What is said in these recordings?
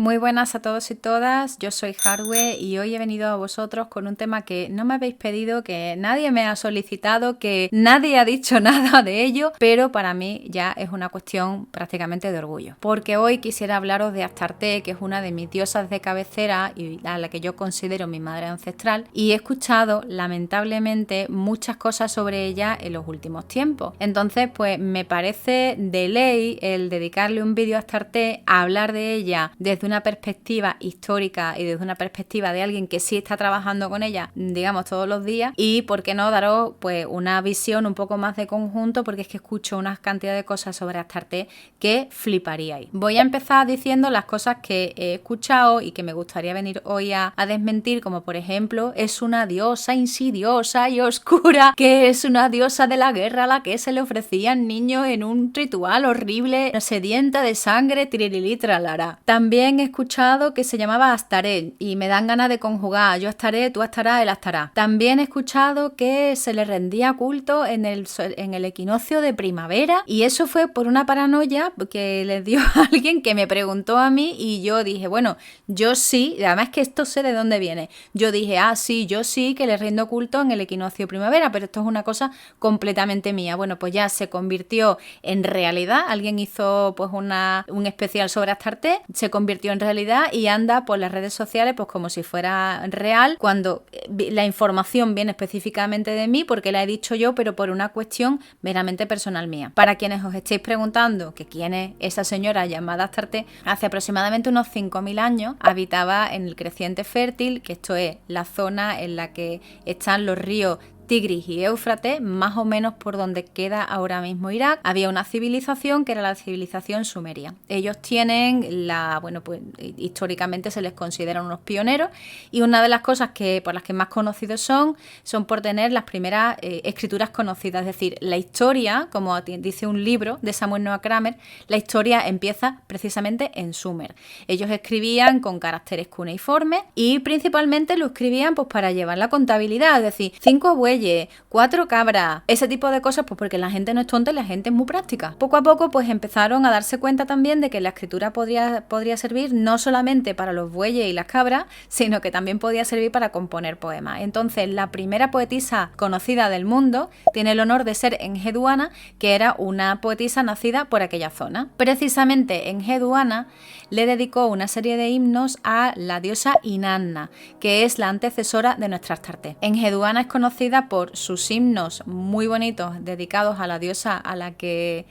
Muy buenas a todos y todas, yo soy Harwe y hoy he venido a vosotros con un tema que no me habéis pedido, que nadie me ha solicitado, que nadie ha dicho nada de ello, pero para mí ya es una cuestión prácticamente de orgullo. Porque hoy quisiera hablaros de Astarte, que es una de mis diosas de cabecera y a la que yo considero mi madre ancestral, y he escuchado lamentablemente muchas cosas sobre ella en los últimos tiempos. Entonces pues me parece de ley el dedicarle un vídeo a Astarte, a hablar de ella desde una perspectiva histórica y desde una perspectiva de alguien que sí está trabajando con ella, digamos, todos los días, y por qué no daros pues una visión un poco más de conjunto, porque es que escucho una cantidad de cosas sobre Astarte que fliparíais. Voy a empezar diciendo las cosas que he escuchado y que me gustaría venir hoy a desmentir, como por ejemplo, es una diosa insidiosa y oscura, que es una diosa de la guerra a la que se le ofrecían niños en un ritual horrible, sedienta de sangre, tirilili tralara. También he escuchado que se llamaba Astaré y me dan ganas de conjugar, yo estaré, tú estarás, él estará. También he escuchado que se le rendía culto en el equinoccio de primavera, y eso fue por una paranoia que le dio a alguien que me preguntó a mí, y yo dije, bueno, yo sí, además que esto sé de dónde viene, yo dije, sí, yo sí que le rindo culto en el equinoccio de primavera, pero esto es una cosa completamente mía. Bueno, pues ya se convirtió en realidad, alguien hizo pues un especial sobre Astarte, se convirtió en realidad y anda por las redes sociales pues como si fuera real, cuando la información viene específicamente de mí porque la he dicho yo, pero por una cuestión meramente personal mía. Para quienes os estéis preguntando que quién es esa señora llamada Astarte, hace aproximadamente unos 5.000 años habitaba en el Creciente Fértil, que esto es la zona en la que están los ríos Tigris y Éufrates, más o menos por donde queda ahora mismo Irak. Había una civilización que era la civilización sumeria. Ellos tienen pues históricamente se les consideran unos pioneros, y una de las cosas por las que más conocidos son por tener las primeras escrituras conocidas. Es decir, la historia, como dice un libro de Samuel Noah Kramer, la historia empieza precisamente en Sumer. Ellos escribían con caracteres cuneiformes y principalmente lo escribían pues para llevar la contabilidad, es decir, 5 bueyes, 4 cabras, ese tipo de cosas, pues porque la gente no es tonta y la gente es muy práctica. Poco a poco pues empezaron a darse cuenta también de que la escritura podría servir no solamente para los bueyes y las cabras, sino que también podía servir para componer poemas. Entonces la primera poetisa conocida del mundo tiene el honor de ser Enheduanna, que era una poetisa nacida por aquella zona. Precisamente Enheduanna le dedicó una serie de himnos a la diosa Inanna, que es la antecesora de nuestra Astarte. Enheduanna es conocida por sus himnos muy bonitos dedicados a la diosa a la que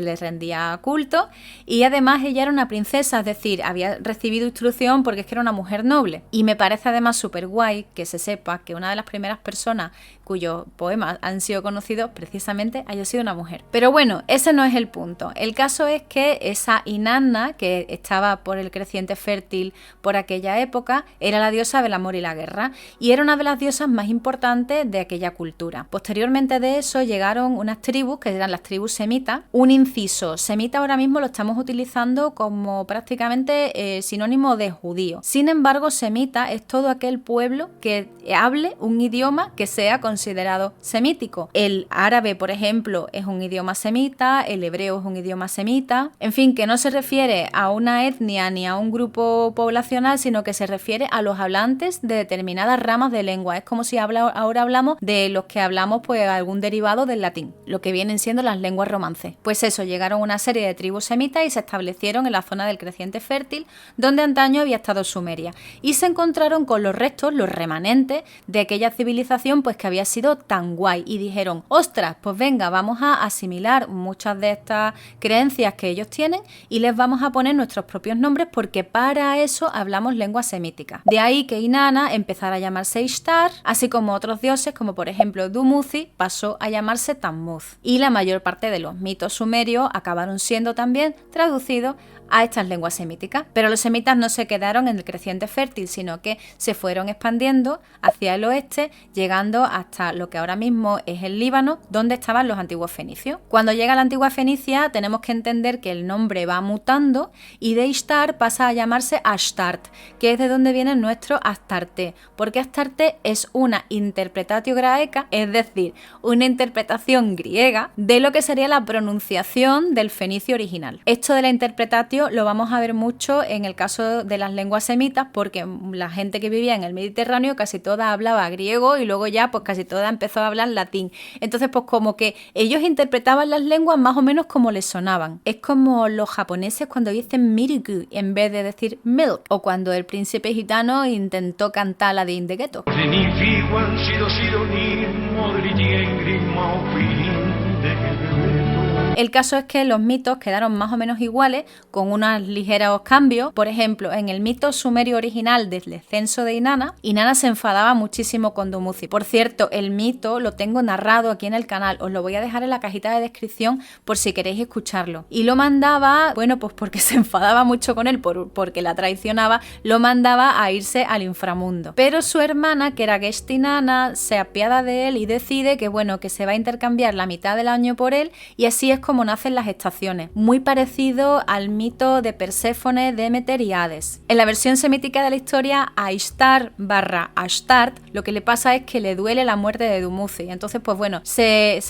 les rendía culto, y además ella era una princesa, es decir, había recibido instrucción porque es que era una mujer noble. Y me parece además súper guay que se sepa que una de las primeras personas cuyos poemas han sido conocidos precisamente haya sido una mujer. Pero bueno, ese no es el punto. El caso es que esa Inanna, que estaba por el Creciente Fértil por aquella época, era la diosa del amor y la guerra, y era una de las diosas más importantes de aquella cultura. Posteriormente de eso llegaron unas tribus que eran las tribus semitas. Un inciso, semita ahora mismo lo estamos utilizando como prácticamente sinónimo de judío. Sin embargo, semita es todo aquel pueblo que hable un idioma que sea considerado semítico. El árabe, por ejemplo, es un idioma semita, el hebreo es un idioma semita, en fin, que no se refiere a una etnia ni a un grupo poblacional, sino que se refiere a los hablantes de determinadas ramas de lengua. Es como si ahora hablamos de los que hablamos pues algún derivado del latín, lo que vienen siendo las lenguas romances. Pues eso, llegaron una serie de tribus semitas y se establecieron en la zona del Creciente Fértil, donde antaño había estado Sumeria, y se encontraron con los restos, los remanentes de aquella civilización pues que había sido tan guay, y dijeron, ostras, pues venga, vamos a asimilar muchas de estas creencias que ellos tienen y les vamos a poner nuestros propios nombres, porque para eso hablamos lengua semítica. De ahí que Inanna empezara a llamarse Ishtar, así como otros dioses como por ejemplo Dumuzi pasó a llamarse Tammuz, y la mayor parte de los mitos sumerios acabaron siendo también traducidos a estas lenguas semíticas. Pero los semitas no se quedaron en el Creciente Fértil, sino que se fueron expandiendo hacia el oeste, llegando hasta lo que ahora mismo es el Líbano, donde estaban los antiguos fenicios. Cuando llega la antigua Fenicia tenemos que entender que el nombre va mutando y de Ishtar pasa a llamarse Ashtart, que es de donde viene nuestro Astarte, porque Astarte es una interpretatio graeca, es decir, una interpretación griega de lo que sería la pronunciación del fenicio original. Esto de la interpretatio cambio lo vamos a ver mucho en el caso de las lenguas semitas, porque la gente que vivía en el Mediterráneo casi toda hablaba griego y luego ya pues casi toda empezó a hablar latín. Entonces pues como que ellos interpretaban las lenguas más o menos como les sonaban. Es como los japoneses cuando dicen milk en vez de decir milk, o cuando el príncipe gitano intentó cantar la de In the Ghetto. El caso es que los mitos quedaron más o menos iguales, con unos ligeros cambios. Por ejemplo, en el mito sumerio original del descenso de Inanna, Inanna se enfadaba muchísimo con Dumuzi. Por cierto, el mito lo tengo narrado aquí en el canal, os lo voy a dejar en la cajita de descripción por si queréis escucharlo. Y lo mandaba, bueno, pues porque se enfadaba mucho con él, porque la traicionaba, lo mandaba a irse al inframundo. Pero su hermana, que era Gesti Inanna, se apiada de él y decide que, bueno, que se va a intercambiar la mitad del año por él, y así es como nacen las estaciones, muy parecido al mito de Perséfone, Demeter y Hades. En la versión semítica de la historia, a Ishtar / Astarte lo que le pasa es que le duele la muerte de Dumuzi, entonces pues bueno, se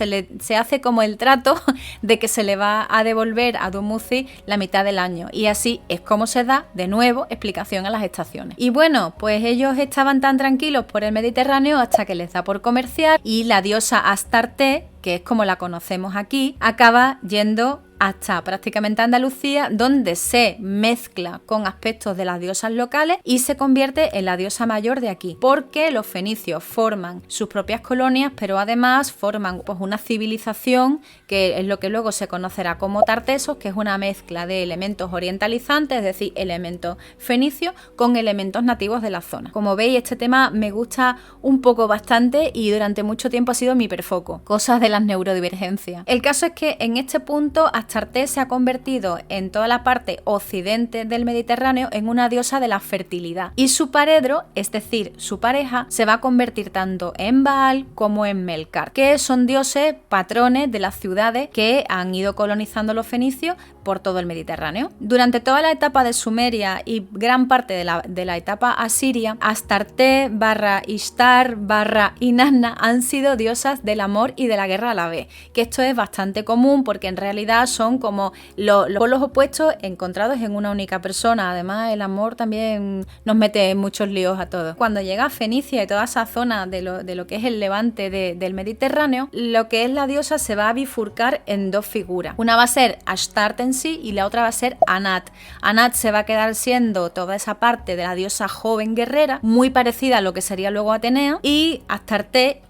hace como el trato de que se le va a devolver a Dumuzi la mitad del año, y así es como se da, de nuevo, explicación a las estaciones. Y bueno, pues ellos estaban tan tranquilos por el Mediterráneo hasta que les da por comerciar, y la diosa Astarte, que es como la conocemos aquí, acaba yendo hasta prácticamente Andalucía, donde se mezcla con aspectos de las diosas locales y se convierte en la diosa mayor de aquí, porque los fenicios forman sus propias colonias, pero además forman pues una civilización que es lo que luego se conocerá como tartesos, que es una mezcla de elementos orientalizantes, es decir, elementos fenicios con elementos nativos de la zona. Como veis, este tema me gusta un poco bastante y durante mucho tiempo ha sido mi hiperfoco, cosas de las neurodivergencias. El caso es que en este punto Astarte se ha convertido en toda la parte occidente del Mediterráneo en una diosa de la fertilidad, y su paredro, es decir, su pareja, se va a convertir tanto en Baal como en Melkart, que son dioses patrones de las ciudades que han ido colonizando los fenicios por todo el Mediterráneo. Durante toda la etapa de Sumeria y gran parte de la etapa asiria, Astarte / Ishtar / Inanna han sido diosas del amor y de la guerra a la vez, que esto es bastante común porque en realidad son como los polos opuestos encontrados en una única persona. Además, el amor también nos mete en muchos líos a todos. Cuando llega a Fenicia y toda esa zona de lo que es el levante del Mediterráneo, lo que es la diosa se va a bifurcar en dos figuras. Una va a ser Astarte en sí y la otra va a ser Anat. Anat se va a quedar siendo toda esa parte de la diosa joven guerrera, muy parecida a lo que sería luego Atenea, y Astarte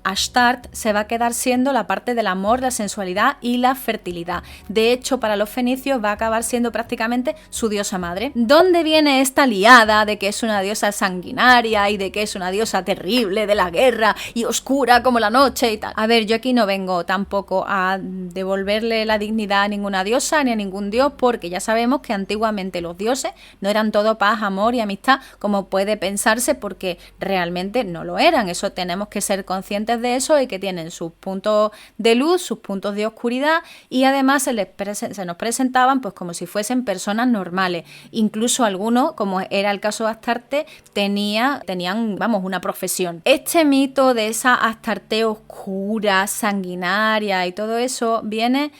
se va a quedar siendo la parte del amor, la sensualidad y la fertilidad. De hecho, para los fenicios va a acabar siendo prácticamente su diosa madre. ¿Dónde viene esta liada de que es una diosa sanguinaria y de que es una diosa terrible de la guerra y oscura como la noche y tal? A ver, yo aquí no vengo tampoco a devolverle la dignidad a ninguna diosa ni a ningún dios, porque ya sabemos que antiguamente los dioses no eran todo paz, amor y amistad como puede pensarse, porque realmente no lo eran. Eso tenemos que ser conscientes de eso, y que tienen sus puntos de luz, sus puntos de oscuridad, y además se nos presentaban pues como si fuesen personas normales. Incluso algunos, como era el caso de Astarte, tenían, vamos, una profesión. Este mito de esa Astarte oscura, sanguinaria y todo eso viene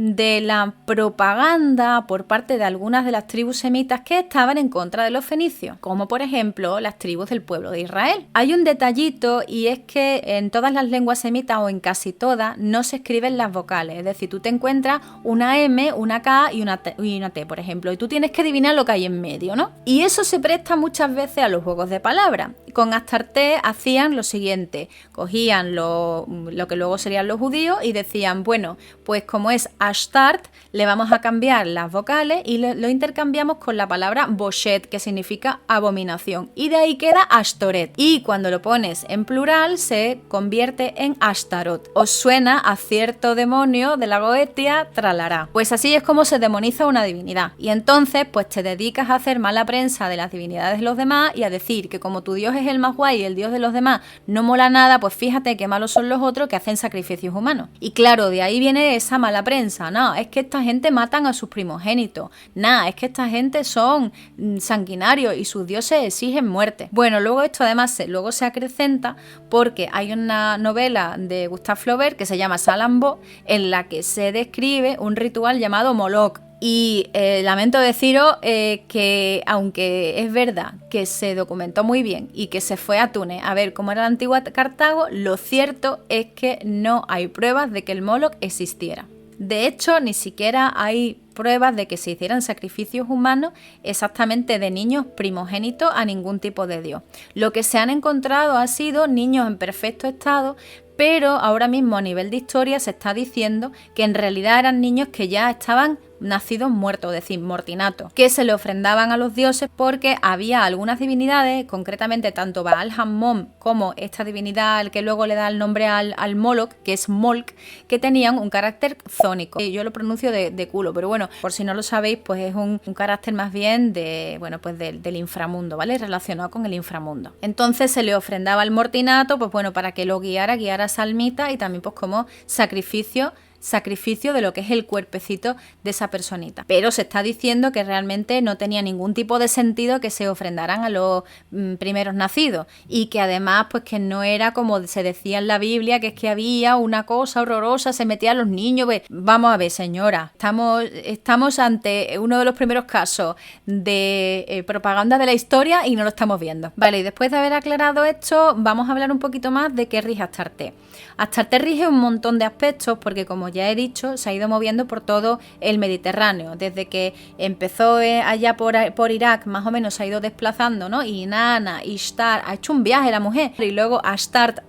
de la propaganda por parte de algunas de las tribus semitas que estaban en contra de los fenicios, como por ejemplo las tribus del pueblo de Israel. Hay un detallito, y es que en todas las lenguas semitas, o en casi todas, no se escriben las vocales, es decir, tú te encuentras una M, una K y una T, por ejemplo, y tú tienes que adivinar lo que hay en medio, ¿no? Y eso se presta muchas veces a los juegos de palabras. Con Astarte hacían lo siguiente: cogían lo que luego serían los judíos y decían, bueno, pues como es Ashtart, le vamos a cambiar las vocales y lo intercambiamos con la palabra Boshet, que significa abominación, y de ahí queda Ashtoret, y cuando lo pones en plural se convierte en Ashtarot. ¿Os suena a cierto demonio de la Goetia? Tralará. Pues así es como se demoniza una divinidad, y entonces pues te dedicas a hacer mala prensa de las divinidades de los demás y a decir que como tu dios es el más guay y el dios de los demás no mola nada, pues fíjate qué malos son los otros que hacen sacrificios humanos. Y claro, de ahí viene esa mala prensa. piensa, no, es que esta gente matan a sus primogénitos, es que esta gente son sanguinarios y sus dioses exigen muerte. Bueno, luego esto además luego se acrecenta porque hay una novela de Gustave Flaubert que se llama Salammbô, en la que se describe un ritual llamado Moloch. Y lamento deciros que aunque es verdad que se documentó muy bien y que se fue a Túnez a ver cómo era la antigua Cartago, lo cierto es que no hay pruebas de que el Moloch existiera. De hecho, ni siquiera hay pruebas de que se hicieran sacrificios humanos exactamente de niños primogénitos a ningún tipo de dios. Lo que se han encontrado ha sido niños en perfecto estado, pero ahora mismo a nivel de historia se está diciendo que en realidad eran niños que ya estaban nacidos muertos, es decir, mortinatos, que se le ofrendaban a los dioses porque había algunas divinidades, concretamente tanto Baal-Hammon como esta divinidad al que luego le da el nombre al Moloch, que es Molk, que tenían un carácter zónico. Yo lo pronuncio de culo, pero bueno, por si no lo sabéis, pues es un carácter más bien del inframundo, ¿vale? Relacionado con el inframundo. Entonces se le ofrendaba al mortinato, pues bueno, para que lo guiara esa almita y también pues como sacrificio de lo que es el cuerpecito de esa personita. Pero se está diciendo que realmente no tenía ningún tipo de sentido que se ofrendaran a los primeros nacidos y que además pues que no era como se decía en la Biblia, que es que había una cosa horrorosa, se metía a los niños. Pues, vamos a ver, señora, estamos ante uno de los primeros casos de propaganda de la historia y no lo estamos viendo. Vale, y después de haber aclarado esto, vamos a hablar un poquito más de qué rige Astarte. Astarte rige un montón de aspectos porque, como ya he dicho, se ha ido moviendo por todo el Mediterráneo. Desde que empezó allá por Irak, más o menos se ha ido desplazando, ¿no? Inanna, Ishtar, ha hecho un viaje la mujer. Y luego Astarte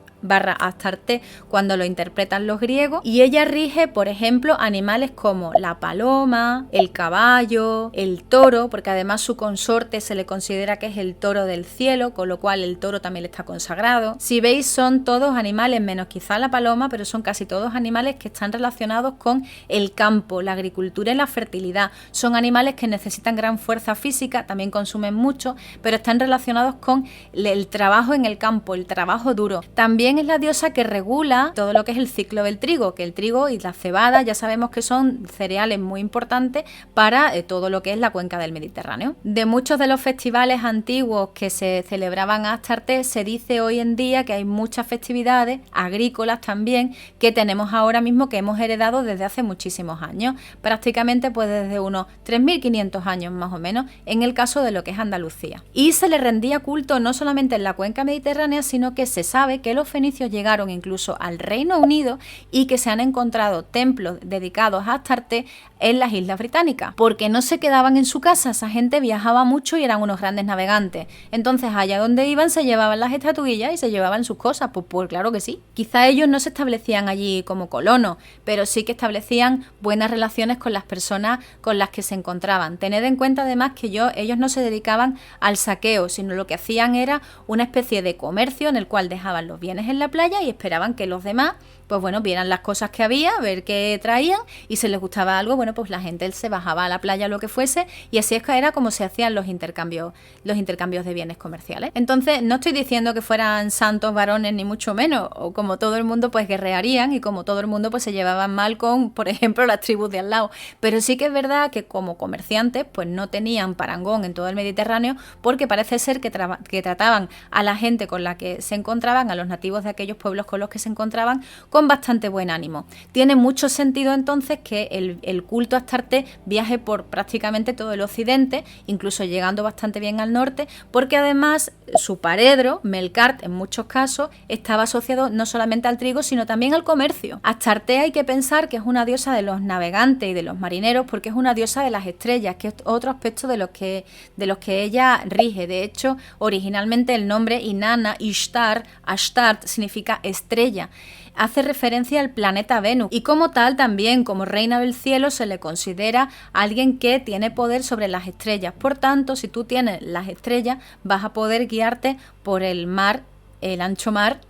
cuando lo interpretan los griegos, y ella rige, por ejemplo, animales como la paloma, el caballo, el toro, porque además su consorte se le considera que es el toro del cielo, con lo cual el toro también le está consagrado. Si veis, son todos animales, menos quizá la paloma, pero son casi todos animales que están relacionados con el campo, la agricultura y la fertilidad. Son animales que necesitan gran fuerza física, también consumen mucho, pero están relacionados con el trabajo en el campo, el trabajo duro. También es la diosa que regula todo lo que es el ciclo del trigo, que el trigo y la cebada ya sabemos que son cereales muy importantes para todo lo que es la cuenca del Mediterráneo. De muchos de los festivales antiguos que se celebraban a Astarte, se dice hoy en día que hay muchas festividades agrícolas también que tenemos ahora mismo, que hemos heredado desde hace muchísimos años, prácticamente pues desde unos 3.500 años más o menos, en el caso de lo que es Andalucía. Y se le rendía culto no solamente en la cuenca mediterránea, sino que se sabe que los fenicios llegaron incluso al Reino Unido y que se han encontrado templos dedicados a Astarte en las Islas Británicas, porque no se quedaban en su casa, esa gente viajaba mucho y eran unos grandes navegantes. Entonces allá donde iban se llevaban las estatuillas y se llevaban sus cosas, pues claro que sí. Quizá ellos no se establecían allí como colonos, pero sí que establecían buenas relaciones con las personas con las que se encontraban. Tened en cuenta además que ellos no se dedicaban al saqueo, sino lo que hacían era una especie de comercio en el cual dejaban los bienes en la playa y esperaban que los demás pues bueno, vieran las cosas que había, ver qué traían, y si les gustaba algo, bueno, pues la gente se bajaba a la playa, lo que fuese, y así es que era como se hacían los intercambios de bienes comerciales. Entonces, no estoy diciendo que fueran santos varones, ni mucho menos, o como todo el mundo pues guerrearían, y como todo el mundo pues se llevaban mal con, por ejemplo, las tribus de al lado, pero sí que es verdad que como comerciantes pues no tenían parangón en todo el Mediterráneo, porque parece ser que trataban a la gente con la que se encontraban, a los nativos de aquellos pueblos con los que se encontraban, con bastante buen ánimo. Tiene mucho sentido entonces que el culto a Astarte viaje por prácticamente todo el occidente, incluso llegando bastante bien al norte, porque además su paredro, Melkart, en muchos casos, estaba asociado no solamente al trigo, sino también al comercio. Astarte hay que pensar que es una diosa de los navegantes y de los marineros, porque es una diosa de las estrellas, que es otro aspecto de los que ella rige. De hecho, originalmente el nombre Inanna, Ishtar, Ashtart, significa estrella. Hace referencia al planeta Venus y como tal también como reina del cielo se le considera alguien que tiene poder sobre las estrellas. Por tanto, si tú tienes las estrellas vas a poder guiarte por el mar, el ancho mar,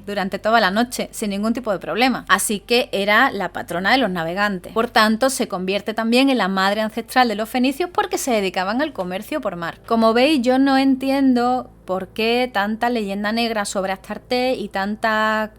durante toda la noche sin ningún tipo de problema. Así que era la patrona de los navegantes. Por tanto, se convierte también en la madre ancestral de los fenicios porque se dedicaban al comercio por mar. Como veis, yo no entiendo por qué tanta leyenda negra sobre Astarte y tanta...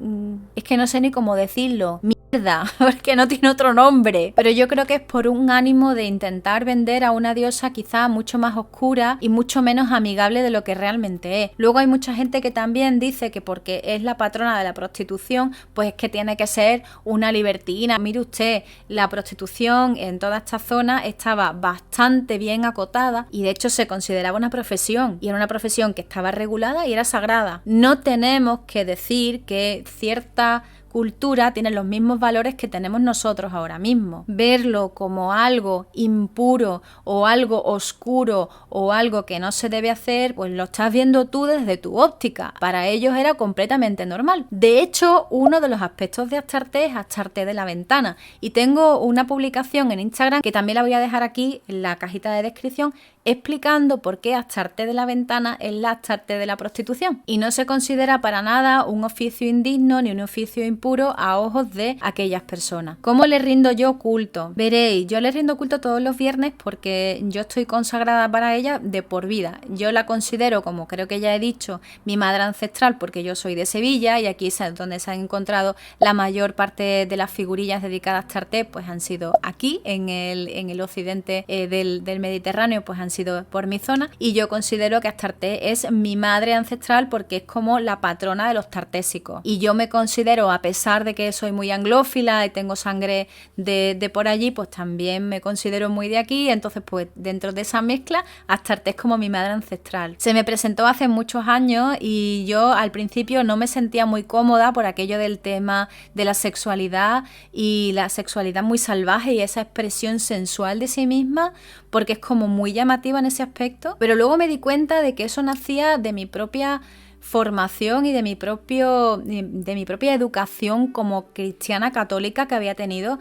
es que no sé ni cómo decirlo. Mierda, porque no tiene otro nombre. Pero yo creo que es por un ánimo de intentar vender a una diosa quizá mucho más oscura y mucho menos amigable de lo que realmente es. Luego hay mucha gente que también dice que porque es la patrona de la prostitución, pues es que tiene que ser una libertina. Mire usted, la prostitución en toda esta zona estaba bastante bien acotada y de hecho se consideraba una profesión, y era una profesión que estaba regulada y era sagrada. No tenemos que decir que cierta cultura tiene los mismos valores que tenemos nosotros ahora mismo. Verlo como algo impuro o algo oscuro o algo que no se debe hacer, pues lo estás viendo tú desde tu óptica. Para ellos era completamente normal. De hecho, uno de los aspectos de Astarte es Astarte de la Ventana, y tengo una publicación en Instagram que también la voy a dejar aquí en la cajita de descripción, explicando por qué Astarte de la Ventana es la Astarte de la prostitución y no se considera para nada un oficio indigno ni un oficio impuro a ojos de aquellas personas. ¿Cómo le rindo yo culto? Veréis, yo le rindo culto todos los viernes porque yo estoy consagrada para ella de por vida. Yo la considero, como creo que ya he dicho, mi madre ancestral, porque yo soy de Sevilla y aquí es donde se han encontrado la mayor parte de las figurillas dedicadas a Astarte, pues han sido aquí en el occidente del Mediterráneo, pues han sido por mi zona, y yo considero que Astarte es mi madre ancestral porque es como la patrona de los tartésicos, y yo me considero, a pesar de que soy muy anglófila y tengo sangre de por allí, pues también me considero muy de aquí. Entonces pues dentro de esa mezcla Astarte es como mi madre ancestral. Se me presentó hace muchos años y yo al principio no me sentía muy cómoda por aquello del tema de la sexualidad y la sexualidad muy salvaje y esa expresión sensual de sí misma, porque es como muy llamativa en ese aspecto, pero luego me di cuenta de que eso nacía de mi propia formación y de mi propia educación como cristiana católica que había tenido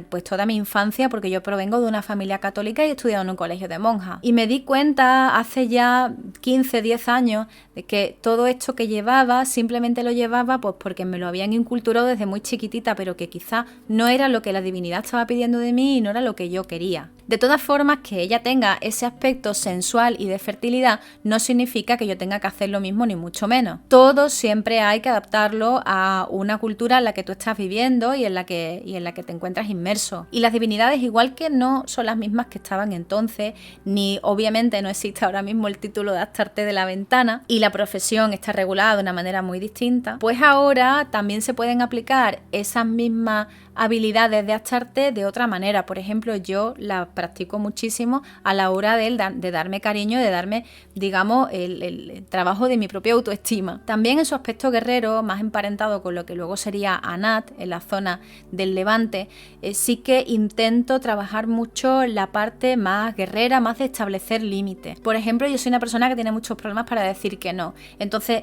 pues toda mi infancia, porque yo provengo de una familia católica y he estudiado en un colegio de monjas, y me di cuenta hace ya 10 años de que todo esto que llevaba simplemente lo llevaba pues porque me lo habían inculturado desde muy chiquitita, pero que quizá no era lo que la divinidad estaba pidiendo de mí y no era lo que yo quería. De todas formas, que ella tenga ese aspecto sensual y de fertilidad no significa que yo tenga que hacer lo mismo, ni mucho menos. Todo siempre hay que adaptarlo a una cultura en la que tú estás viviendo y en la que te encuentras inmerso. Y las divinidades, igual que no son las mismas que estaban entonces, ni obviamente no existe ahora mismo el título de Astarte de la Ventana, y la profesión está regulada de una manera muy distinta, pues ahora también se pueden aplicar esas mismas habilidades de Astarte de otra manera. Por ejemplo, yo la practico muchísimo a la hora de darme cariño, de darme, digamos, el trabajo de mi propia autoestima. También en su aspecto guerrero, más emparentado con lo que luego sería Anat, en la zona del Levante, sí que intento trabajar mucho la parte más guerrera, más de establecer límites. Por ejemplo, yo soy una persona que tiene muchos problemas para decir que no. Entonces,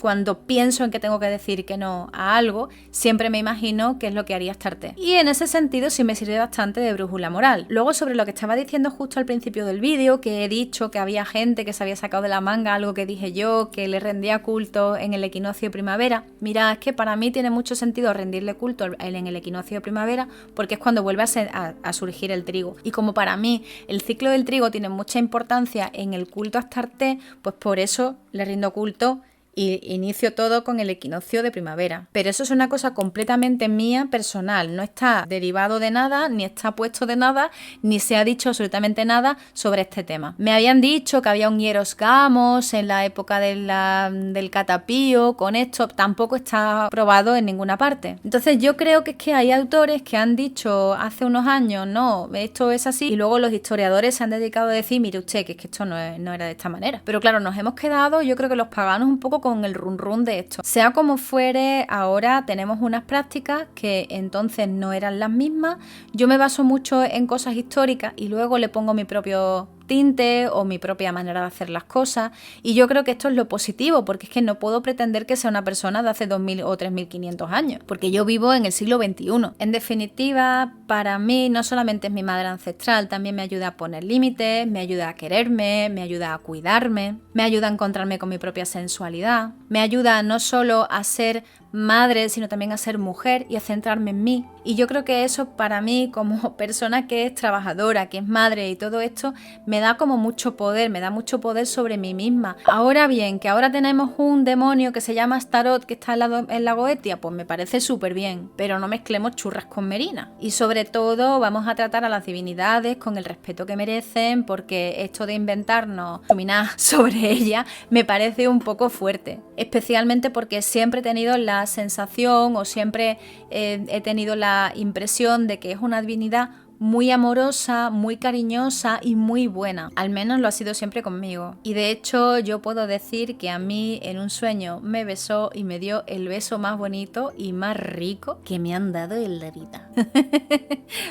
cuando pienso en que tengo que decir que no a algo, siempre me imagino qué es lo que haría Astarte. Y en ese sentido sí me sirve bastante de brújula moral. Luego, sobre lo que estaba diciendo justo al principio del vídeo, que he dicho que había gente que se había sacado de la manga algo que dije yo, que le rendía culto en el equinoccio de primavera. Mira, es que para mí tiene mucho sentido rendirle culto en el equinoccio de primavera porque es cuando vuelve a surgir el trigo. Y como para mí el ciclo del trigo tiene mucha importancia en el culto a Astarte, pues por eso le rindo culto y inicio todo con el equinoccio de primavera. Pero eso es una cosa completamente mía, personal. No está derivado de nada, ni está puesto de nada, ni se ha dicho absolutamente nada sobre este tema. Me habían dicho que había un hieros gamos en la época del catapío. Con esto tampoco está probado en ninguna parte. Entonces yo creo que es que hay autores que han dicho hace unos años, no, esto es así, y luego los historiadores se han dedicado a decir, mire usted, que es que esto no era de esta manera. Pero claro, nos hemos quedado, yo creo que los paganos un poco con el run de esto. Sea como fuere, ahora tenemos unas prácticas que entonces no eran las mismas. Yo me baso mucho en cosas históricas y luego le pongo mi propio tinte o mi propia manera de hacer las cosas, y yo creo que esto es lo positivo, porque es que no puedo pretender que sea una persona de hace 2000 o 3500 años, porque yo vivo en el siglo XXI. En definitiva, para mí no solamente es mi madre ancestral, también me ayuda a poner límites, me ayuda a quererme, me ayuda a cuidarme, me ayuda a encontrarme con mi propia sensualidad, me ayuda no solo a ser madre, sino también a ser mujer y a centrarme en mí. Y yo creo que eso para mí, como persona que es trabajadora, que es madre y todo esto, me da como mucho poder, me da mucho poder sobre mí misma. Ahora bien, que ahora tenemos un demonio que se llama Astaroth que está en la Goetia, pues me parece súper bien, pero no mezclemos churras con merinas. Y sobre todo vamos a tratar a las divinidades con el respeto que merecen, porque esto de inventarnos dominar sobre ellas me parece un poco fuerte, especialmente porque siempre he tenido la sensación o siempre he tenido la impresión de que es una divinidad muy amorosa, muy cariñosa y muy buena. Al menos lo ha sido siempre conmigo. Y de hecho yo puedo decir que a mí en un sueño me besó y me dio el beso más bonito y más rico que me han dado en la vida.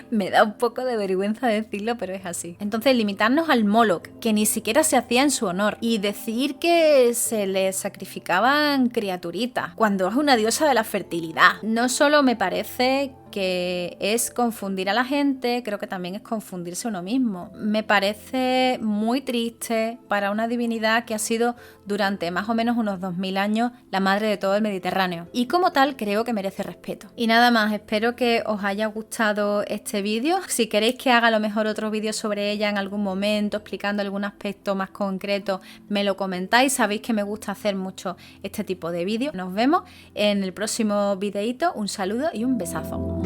Me da un poco de vergüenza decirlo, pero es así. Entonces limitarnos al Moloch, que ni siquiera se hacía en su honor, y decir que se le sacrificaban criaturitas, cuando es una diosa de la fertilidad, no solo me parece que es confundir a la gente, creo que también es confundirse uno mismo. Me parece muy triste para una divinidad que ha sido durante más o menos unos 2000 años la madre de todo el Mediterráneo, y como tal creo que merece respeto. Y nada más, espero que os haya gustado este vídeo. Si queréis que haga a lo mejor otro vídeo sobre ella en algún momento, explicando algún aspecto más concreto, me lo comentáis. Sabéis que me gusta hacer mucho este tipo de vídeos. Nos vemos en el próximo videíto. Un saludo y un besazo.